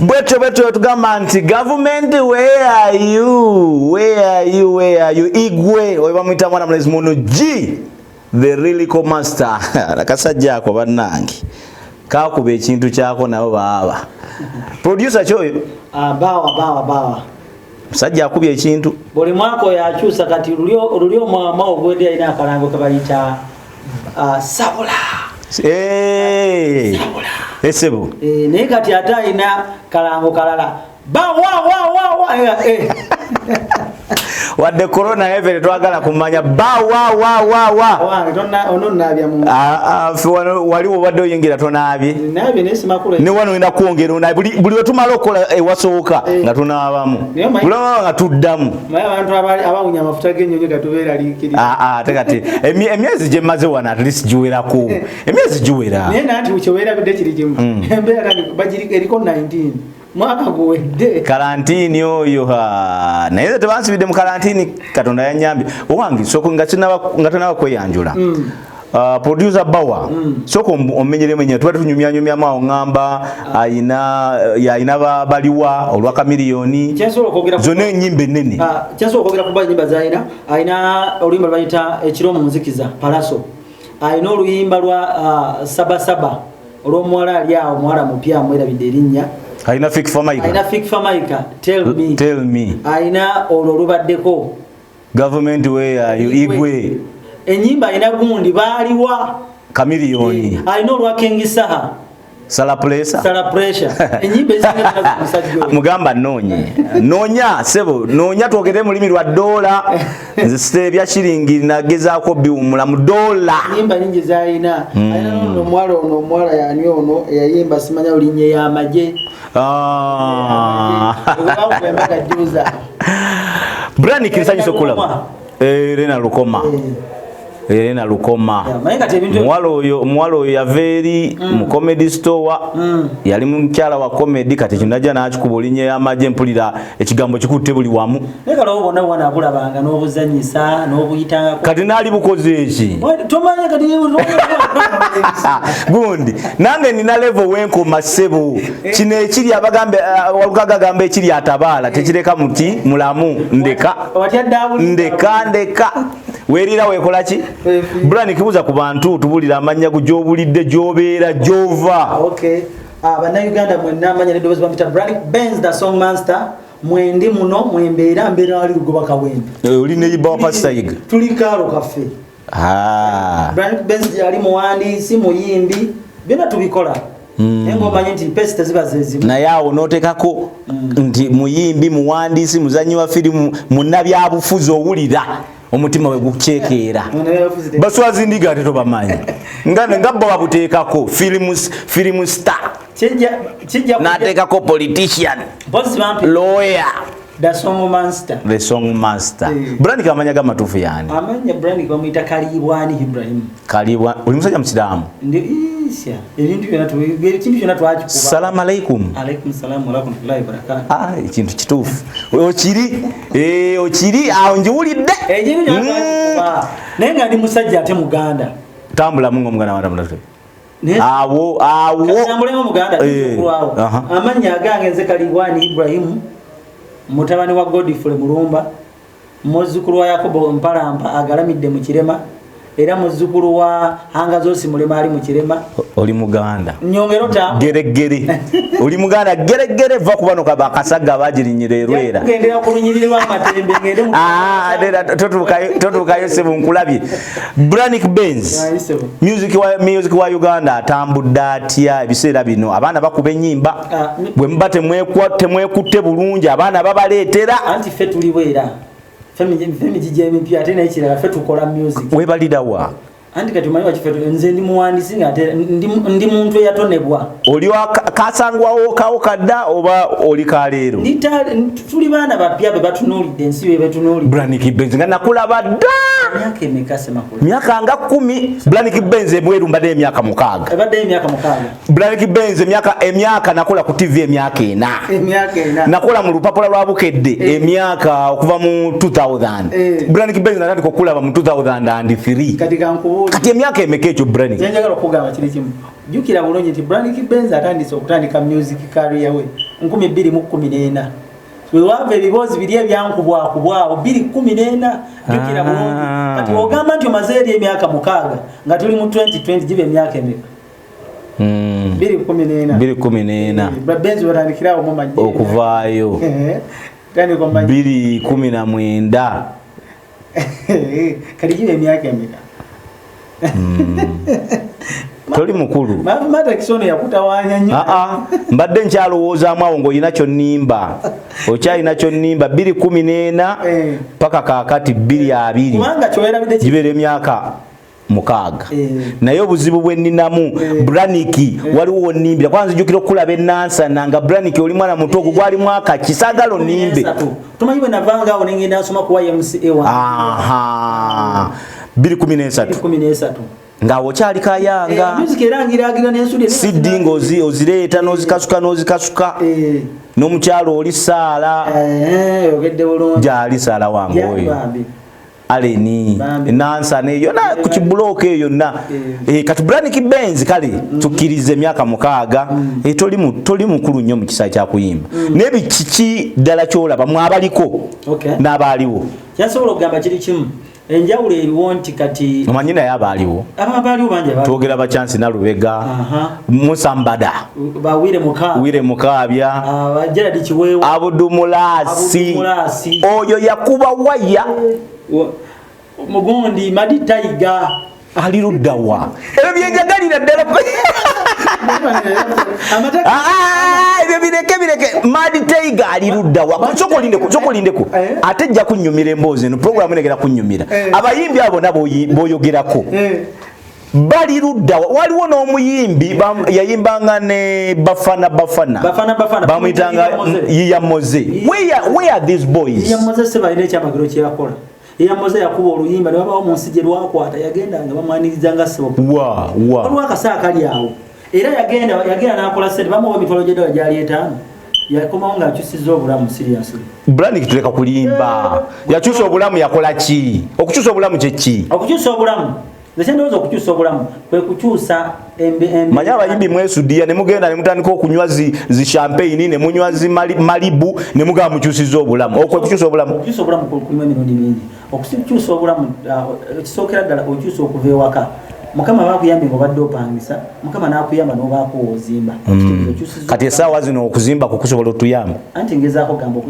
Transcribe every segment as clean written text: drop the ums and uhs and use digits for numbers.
Bweto tugamba nti government where are you Igwe oba mwita mwana mlezi muno G the really master nakasajja ako bannangi kakuba ekintu kyako nabo baba producer choyo bawa musajja akubye ekintu buli mwako yakyusa kati lulyo mama ogwede ina akalango kabayita sabula sabula esebo naye kati ata ina kalango kalala wa wadde corona evere twagala kumanya ononabya mu waliwo wadde oyingira tonabye nabye nesimakula ne wano ina kuongera onaye buli wetumala okola ewasooka nga tunaabamu bulaba nga tuddamu abantu abawunya amafuta g'ennyonyi gatubeera liikiri tekati emyezi gye mmaze wano at least giwerako emyezi giwera naye nanti ukyowera bidde kiri kimu embeera eriko 19 mwaka guwedde karantini oyo naye tebansibidde mu karantini Katonda yanyambye owange soko nga tunaba kweyanjula producer Bawa soko omenyeremu nnyo tuba tunyumya mao ngamba ayina baliwa olwa kamiliyoni zonna ennyimba ennene kyensobola okwogera ku nnyimba z'ayina ayina oluyimba lwayita ekiro mu nzikiza palaso ayina oluyimba lwa sabasaba olw'omuwala ali awo omuwala mupya amwerabidde erinnya ayina Fik Famaika tell me ayina olwo lubaddeko government where are you Igwe enyimba ayina gundi baliwa kamiliyoni ayina olwa Kengisaha Sala pressure enyimba ezinga musajjo mugamba nonya sebo nonya twogere mulimi lwa dola nze sitebya shilingi nagezaako biwumula mu dola nyimba nyingi zaayina ayina omwala yani ono eyayimba simanya olinye y'amagye Brani kisanyi sokulaba Elena Lukoma mwalo oyo yaveeri mu comedy store yali mukyala wa comedy kati kinaja nakikuba olinye y'amagye mpulira ekigambo kikutte buli wamu nekala obona wana abulabanga n'obuzanyisa n'obuyitanga kati naali bukoze eki tomanya kati gundi nange nina level wenkoma ssebo kino ekiri abagambe walukaga gamba ekiri atabaala tekireka muti mulamu ndeka werira wekola ki Brani kibuza ku bantu tubulira amanya gujobulidde jobeera jova bana Uganda mwenna amanya nedobozi bamita Brani Benz the song master mwendi muno mwembeera mbeera wali lugoba kawembe oli ne yiba pasayiga tuli karo kafe Brani Benz yali muwandiisi muyimbi byonna tubikola engoma nyinti peste ziba zezimu na yawo notekako nti muyimbi muwandiisi muzanyi wa filimu munnabyabufuzi owulira omutima we gukyekera baswazi ndiga teto bamanyi ngabbo babuteekako film star nateekako politician lawyer the song master Brandi kamanya ga matufu yani amanya Brandi bamuyita Kalibwani Ibrahim oli musajja musiraamu Salamu alaikum. Alaikum salam wa rahmatullahi wa barakatuh. Ekintu kituufu. Okiri awo njiwulidde. Naye nga ndi musajja ate Muganda. Tambula mungo Muganda watambula. Awo. Tambula Muganda. Amanya agange nze Kalibwani Ibrahim mutabani wa Godfrey Mulumba muzzukulu wa Yakobo Mpalampa agalamidde mu Kirema. Era muzukuru wa Hangazosi Mulema ali mu Kirema oli Muganda nyongero ta geregere oli Muganda geregere va kubano kabakasaga bajirinyire erwera ngendera kulunyirirwa amatembe ngende totukayo sebu nkulabye Branic Benz music wa Uganda atambudde atya ebiseera bino abaana bakuba ennyimba bwe mba temwekutte bulungi abaana babaleetera anti ffe tuli bwera Femi jijemi pia atena ichira fetu kola music. Webalidawa. Andi kati manyi wachifetu nze ndi muwandisi ngate ndi muntu yatonebwa. Oli wa kasangwa okadda oba oli kalero. Tuli bana bapya be batunulidde ensi be batunulidde. Branic Benz nga nakulaba dda. Myaka emeka sema kula. Myaka nga 10. Branic Benz mweru mbadde emyaka 6. Mbadde emyaka 6. Branic Benz emyaka nakola ku TV emyaka 4. Emyaka 4. Nakola mu lupapula lwa Bukedde emyaka okuva mu 2000. Branic Benz natandika okulaba mu 2003. Katika nkubu kati emyaka emeka ekyo Brannick njagala okugamba kiri kimu jukira bulungi nti Brannick Benz atandise okutandika music career we 2014 wewava ebibozi biri ebyankubwakubwawo 2014 jukira bulungi kati ogamba nti omaze eri emyaka 6 nga tuli mu 2020 gibe emyaka emeka 2014 Benz watandikirawo mu majje okuvaayo 2019 kati gibe emyaka emeka toli mukulu mata kisono yakutawanya nnyo mbadde nkyalowoozaamu awo ng'olina kyonnimba okyalina kyonnimba 2014 paka kaakati 2020 gibeera emyaka 6 naye obuzibu bwe nninamu Brannick waliwo onnimbira kwanza nzijukira okulaba ennansana nga Brannick oli mwana muto ogwo gwali mwaka kisagalo nnimbe tumanyi bwe navanga awo nengenda nsoma ku YMCA 2013 nga okyali kayanga CD ng'ozireeta n'ozikasuka n'omukyalo oli Saala gyali Saala wange oyo Aleni Nansana eyo na ku kibulooka eyo yonna kati Brannick Benz kale tukkirize emyaka 6 toli mukulu nnyo mu kisa kya kuyimba n'ebikiki ddala kyolaba mwabaliko n'abaaliwo kyasobola okugamba kiri kimu enjawulo eriwo nti kati omanyi naye abaaliwo bangi twogera Bachansi Nalubega Musambada Wire Mukaabya Gerard Kiweewa Abudumulasi oyo yakuba waya Mugundi Madi Tiger ali luddawa ebyo byenjagalira ddala ebyo bireke Madi Tiger ali luddawa sokolindeko ate jja kunnyumira emboozi eno programu negera kunnyumira abayimbi abo nabo boyogerako bali luddawa waliwo n'omuyimbi yayimbanga ne Bafana bamuyitanga Yiya Moze where are these boys Yiya Moze sebalina ekyamagiro kyeyakola Yiya Moze yakuba oluyimba ne babawo mu nsi gye lwakwata yagendanga bamwanirizanga sebo waliwo akasaa kali awo era yagenda n'akola sente bamuwa emitwalo gy'eddala gyali 5 yakomawo ng'akyusizza obulamu seriously Brannick tuleka kulimba yakyusa obulamu yakola ki okukyusa obulamu kyeki okukyusa obulamu Ndowooza okukyusa obulamu kwe kukyusa manyi abayimbi mwesudiya ne mugenda ne mutandika okunywa zi champagne ne munywa zi Malibu ne mugamba mukyusizza obulamu okwe kukyusa obulamu kunywa emirundi mingi okukyusa obulamu kisookera ddala okyusa okuva ewaka Mukama bakuyambye ng'obadde opangisa Mukama n'akuyamba n'obaako ozimba kati essaawa zino okuzimba kukusobola otuyamba anti ngezaako gamba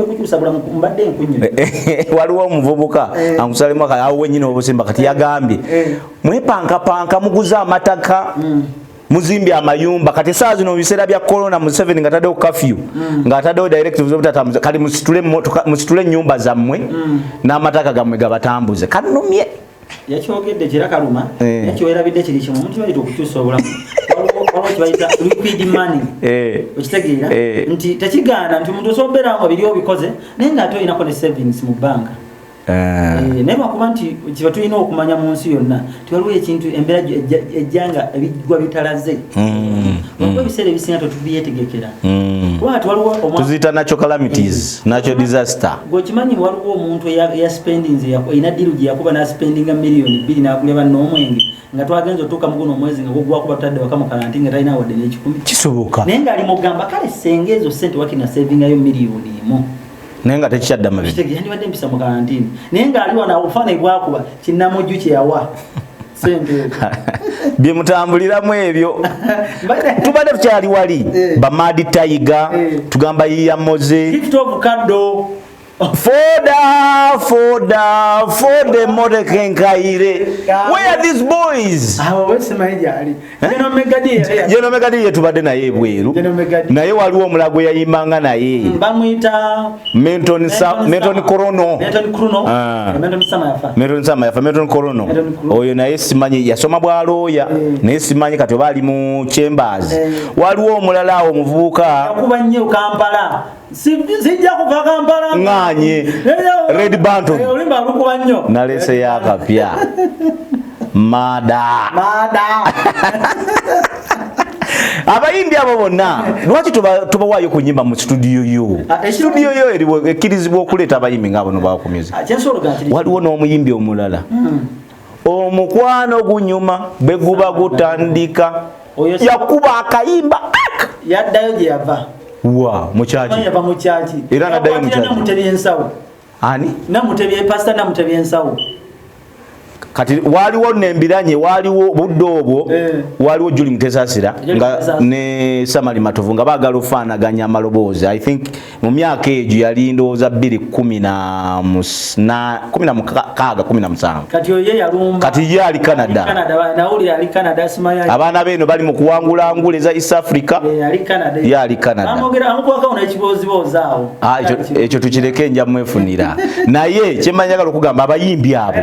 kukyusa bulamu mbadde nkunywa waliwo omuvubuka ankusalemu awo wennyini obusimba kati yagambye mwepankapanka muguza amataka muzimbye amayumba kati essaawa zino mu biseera bya corona mu 7 nga taddewo curfew nga taddewo directives obutatambuza kali musitule ennyumba zammwe n'amataka gammwe gabatambuze kanumye yakyogedde kira kaluma yakyowerabidde kiri kimu omuntu bayita okukyusa obulamu waliwo kibayita liquid money okitegeera nti tekigaana nti omuntu osoberanga biri obikoze naye ng'ate olinako ne savings mu banka naye lwakuba nti kiba tulina okumanya mu nsi yonna tiwaliwo ekintu embeera ejjanga ebigwa bitalaze waliwo ebiseera ebisinga tetubyetegekera tuziyita natural calamities natural disaster gwekimanyi waliwo omuntu eyaspendinze erina diru gye yakuba n'aspendinga miliyoni 2 n'agulya banne omwenge nga twagenza otuuka mu guno omwezi nga gwagwakuba tutadde waka mu kalantinga talina wadde n'ekikumi kisoboka naye ng'ali mugamba kale senga ezo ssente wakina savingayo miliyoni 1 naye nga tekikyadda mabega yandibadde mpisa mu kalantini naye ng'ali wano obufaananyi bwakuba kinnamujju kye yawa sente bye mutambuliramu ebyo tubadde tukyali wali ba Madi Tiger tugamba Yiya Moze gift of kaddo Foda motoka enkaire where are these boys General Megadi tubadde naye ebweru naye waliwo omulago yayimbanga naye bamuyita Menton Korono Menton Korono oyo naye simanyi yasoma bwalooya naye simanyi kati oba ali mu chambers waliwo omulala awo omuvubuka yakuba nnyo Kampala sijja kuva Kampala nganye Red Banton olimba lukuba nnyo nalese yakapya mada abayimbi abo bonna lwaki tubawaayo kunyimba mu studio yo ekkirizibwa okuleeta abayimbi ng'abo no bawakumyuzi waliwo n'omuyimbi omulala omukwano gunyuma bwe guba gutandika yakuba akayimba yaddayo gye yava wa mukyaki yava mu kyaki era naddayo mu kyaki namutebye ensawo ani namutebye pastor namutebye ensawo kati waliwo nembiranye waliwo budde obwo waliwo Julie Mutesasira nga ne Samali Matovu nga bagala ofaanaganya amaloboozi. I think mu myaka egyo yali ndowooza 2016 kati oye yalumba kati ye ali Canada nawuli ali Canada simaya abaana beno bali mu kuwangula ngule za East Africa ali Canada ye ali Canada amogera amukwaka una ekibooziboozaawo ekyo tukireke nja mwefunira naye kyemanyagala okugamba abayimbi abo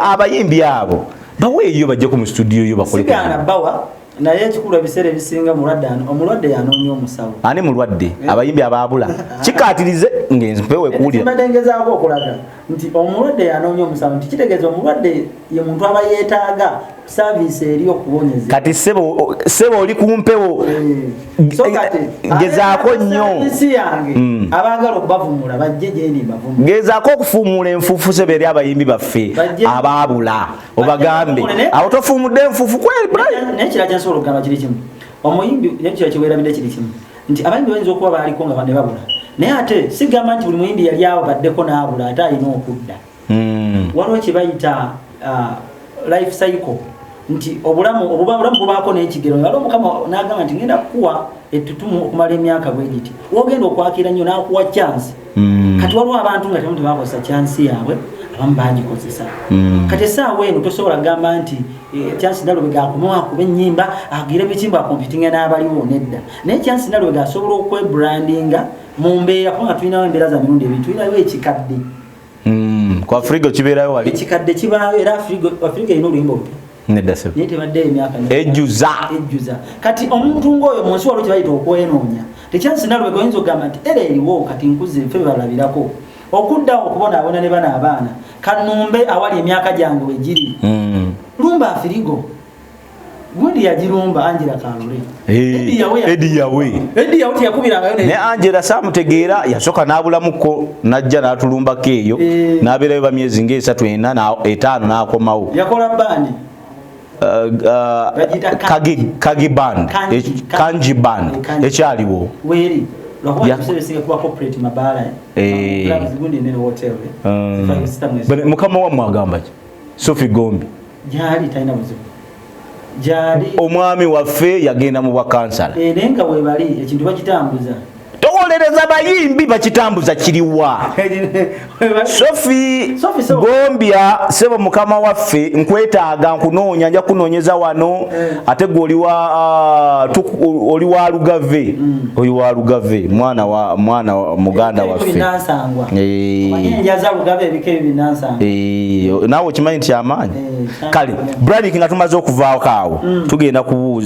abayimbi abo baweeyo bajja ku mu studio yo bakole sigana bawa naye ekikulu ebiseera ebisinga omulwadde yanoonya omusawo ani mulwadde abayimbi abaabula kikatirize ngenzi mpewe kuwulira madengezaako okulaga nti omulwadde yanoonya omusawo nti kitegeeza omulwadde ye muntu aba yeetaaga saavisi eri okuwonyeza kati sebo oli kumpewo gezaako nnyo saavisi yange abaagala okubavumula bajje gyendi bavumula gezaako okufuumuula enfuufu sebe eri abayimbi baffe abaabula obagambe awo tofuumudde enfuufu kweri naye kira kyensobola okugamba kiri kimu omuyimbi nekira kiweerabidde kiri kimu nti abayimbi bayinza okuba baaliko nga bane babula naye ate sigamba nti buli muyimbi yali awo baddeko n'abula ate alina okudda waliwo kye bayita life cycle nti obulamu bubaako n'ekigero waliwo Mukama n'agamba nti ngenda kukuwa ettutumu okumala emyaka bwe giti wogenda okwakira nnyo n'akuwa chance kati waliwo abantu nga temu tebakozesa chance yaabwe abamu bagikozesa kati essaawa eno tosobola kugamba nti chance Nalubega akumawa kuba ennyimba agire bikimba akompitinga n'abaliwo nedda naye chance Nalubega asobola okwebrandinga mu mbeera kubanga tulinawo embeera za mirundi ebiri tulinayo ekikadde ku Africa kibeerayo wali ekikadde kibaayo era Africa erina oluyimba olupya nedda sebo naye tebadde emyaka ejjuza kati omuntu ng'oyo mu nsi waliwo kye bayita okwenoonya tekyansi Nalubega oyinza okugamba nti era eriwo kati nkuze ffe balabirako okuddawo okubonaabona ne bana abaana kanumbe awali emyaka gyange we giri lumba Afirigo gundi yagirumba Angela Kalule Edi yawe teyakubiranga ne Angela samutegeera yasooka n'abulamuko najja n'atulumbako eyo n'abeerayo ba myezi nga 3 5 n'akomawo yakola bandi Kanji band ekyaliwo weri kuba corporate mabala mukama wamwe agamba ki Sophie Gombi jali talina buzibu jali omwami waffe yagenda mu bwakansala nenga webali ekintu bakitambuza towolereza bayimbi bakitambuza kiriwa Sophie Gombia sebo mukama waffe nkwetaaga nkunoonya nja kunoonyeza wano ate gwe oli wa Lugave oyo wa Lugave mwana wa muganda waffe naawe okimanyi nti amaanyi kale Branik nga tumaze okuvaako awo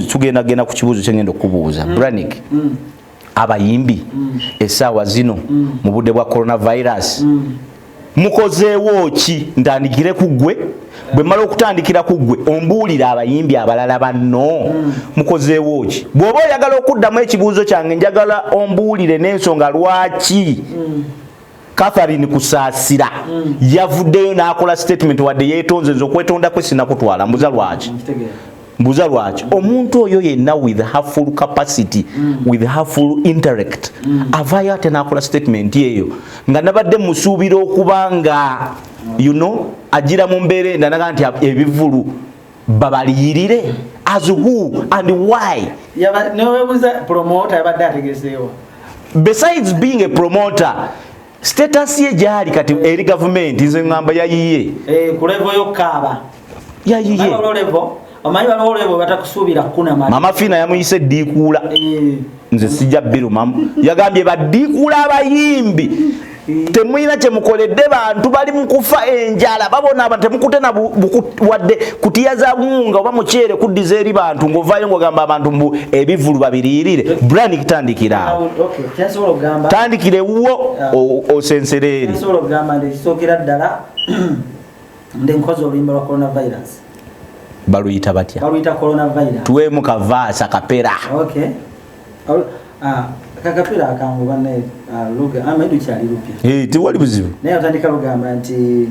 tugenda genda ku kibuuzo kyengenda okubuuza Branik abayimbi essaawa zino mu budde bwa coronavirus mukozeewo ki ntandikire ku ggwe bwe mala okutandikira ku ggwe ombuulira abayimbi abalala banno mukozeewo ki bw'oba oyagala okuddamu ekibuuzo kyange njagala ombuulire n'ensonga lwaki Catherine Kusaasira yavuddeyo n'akola statement wadde yeetonze nze okwetonda kwe sinakutwala mbuza lwaki omuntu oyo yenna with her full capacity with her full intellect avayo ate n'akola statement eyo nga nabadde musuubira okubanga agira mu mbeera endanaga nti ebivulu babaliyirire as who and why besides being a promoter status ye gyali kati eri government nze ngamba yayiye kulevo yokaaba yayiye omanyi balolebo batakusuubira kuna mama Fina yamuyise ddiikuula nze sijja bbiru mama yagambye baddiikuula abayimbi temuyina kye mukoledde bantu bali mu kufa enjala babona abantu temukute na wadde kutiya za munga oba mukyere kuddiza eri bantu ng'ovaayo ng'ogamba abantu mbu ebivulu babiriirire Branik tandikira awo tandikire wo osensereeri nsobola okugamba nti ekisookera ddala ndi nkozi oluyimba lwa coronavirus baluyita batya baluyita coronavirus tuwemu kavaasa kapera kakapera akangu banne luga amaidu kyali lupya tewali buzibu naye otandika lugamba nti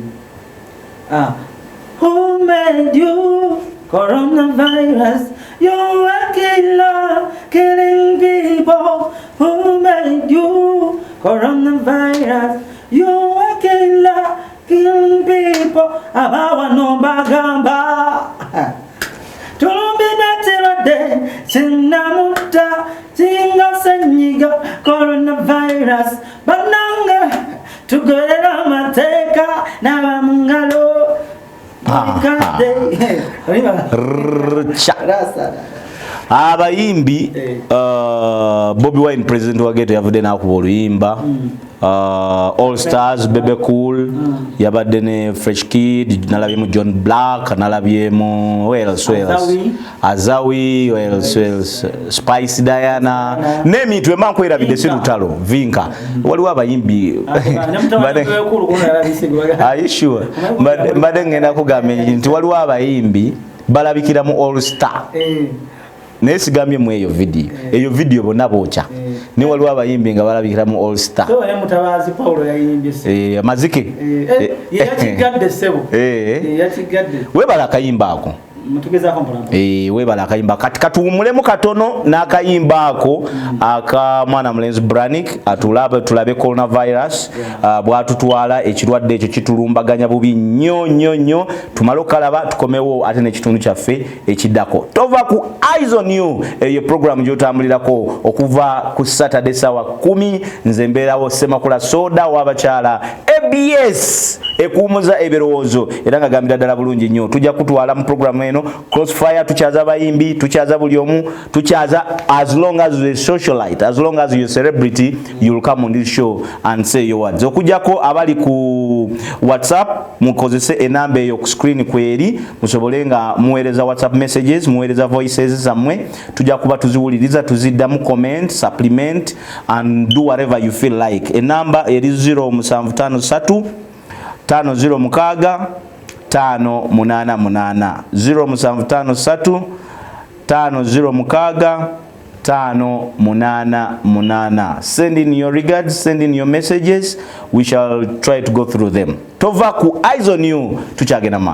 Who made you? Coronavirus. You're a killer, killing people. Who made you? Coronavirus. You're a killer, killing people. Abawa no bagamba. Tulumbi natirade, sinamuta, singa senyiga, coronavirus, bananga, tugorera mateka, nabamungalo, abayimbi Bobby Wine president wa Ghetto yavudde nakuba oluyimba All Stars, Bebe Cool, yabadde ne Fresh Kid, nalabyemu John Black, nalabyemu Azawi, Spice Diana, nemintu emankwera si lutalo Vinka. Waliwo abayimbi Are you sure? Mbadde ngenda kugamba nti waliwo abayimbi balabikira mu All Star. Nesigamye mu eyo video bonna bocha ni waliwo abayimbi nga balabikira mu All Star so ya Mutabazi Paulo yayimbye Mazike yakigadde sebo yakigadde webala akayimba ako mutugeza ko mpala webala akayimba katuwumulemu katono n'akayimba ako aka mwana mulenzi Branik tulabe coronavirus bwatutwala ekirwadde ekyo kitulumbaganya bubi nnyo tumale okalaba tukomewo ate n'ekitundu kyaffe ekiddako tova ku Eyes on You eyo program gy'otambulirako okuva ku Saturday sawa 10 nze mbeerawo Semakula Soda w'abakyala ABS ekuumuza ebirowoozo era nga gambira ddala bulungi nnyo tujja kutwala mu program eno Crossfire tukyaza abayimbi tukyaza buli omu tukyaza as long as you're a socialite as long as you're a celebrity you'll come on this show and say your words okujjako abali ku WhatsApp mukozese enamba eyo ku screen kweri musobole nga muweereza WhatsApp messages muweereza voices zammwe tujja kuba tuziwuliriza tuziddamu comment supplement and do whatever you feel like enamba eri 0753 506 588 0753 506 588. Send in your regards, send in your messages. We shall try to go through them. Tova ku Eyes on You tuchagena ma